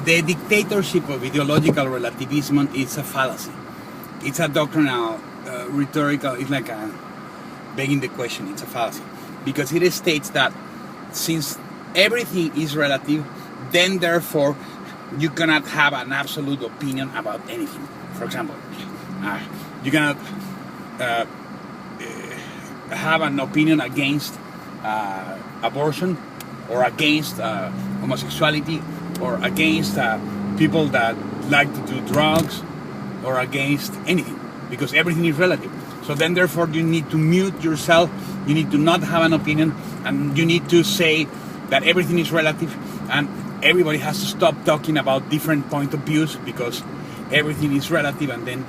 The dictatorship of ideological relativism is a fallacy. It's a doctrinal, rhetorical, it's like a begging the question, it's a fallacy. Because it states that since everything is relative, then therefore you cannot have an absolute opinion about anything. For example, you cannot have an opinion against abortion, or against homosexuality, or against people that like to do drugs, or against anything, because everything is relative. So then therefore you need to mute yourself, you need to not have an opinion, and you need to say that everything is relative, and everybody has to stop talking about different point of views, because everything is relative, and then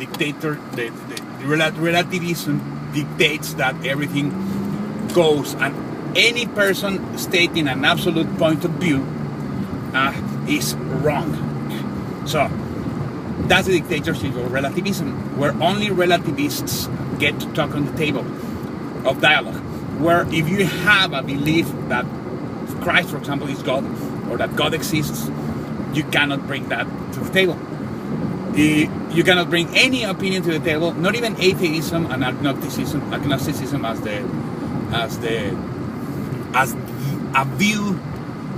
relativism dictates that everything goes, and any person stating an absolute point of view is wrong. So that's the dictatorship of relativism, where only relativists get to talk on the table of dialogue. Where if you have a belief that Christ, for example, is God, or that God exists, you cannot bring that to the table. You cannot bring any opinion to the table, not even atheism and agnosticism as a view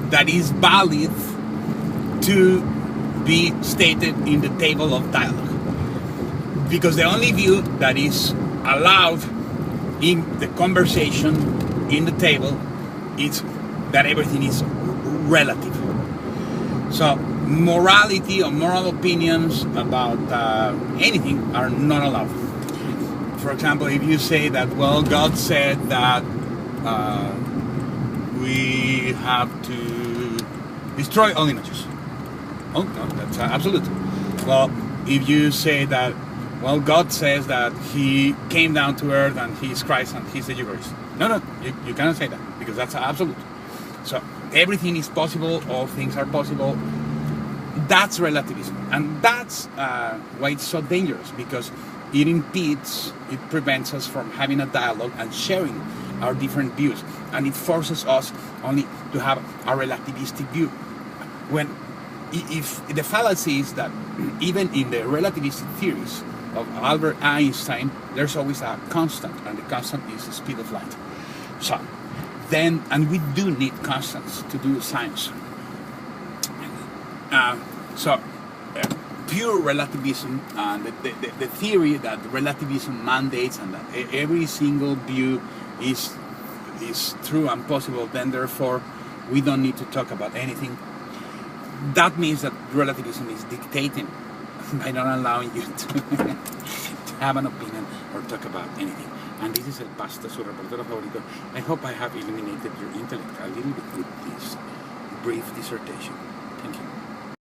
that is valid to be stated in the table of dialogue. Because the only view that is allowed in the conversation, in the table, is that everything is relative. So morality or moral opinions about anything are not allowed. For example, if you say that, well, God said that we have to destroy all images. Oh, no, that's absolute. Well, if you say that, well, God says that He came down to earth and He's Christ and He's the Eucharist. No, you cannot say that, because that's absolute. So everything is possible, all things are possible. That's relativism, and that's why it's so dangerous, because it impedes, it prevents us from having a dialogue and sharing our different views, and it forces us only to have a relativistic view. When if the fallacy is that even in the relativistic theories of Albert Einstein, there's always a constant, and the constant is the speed of light. So then, and we do need constants to do science. Pure relativism, and the theory that relativism mandates and that every single view is true and possible, then therefore we don't need to talk about anything. That means that relativism is dictating by not allowing you to have an opinion or talk about anything. And this is El Pasta, su reportero favorito. I hope I have illuminated your intellect a little bit with this brief dissertation. Thank you.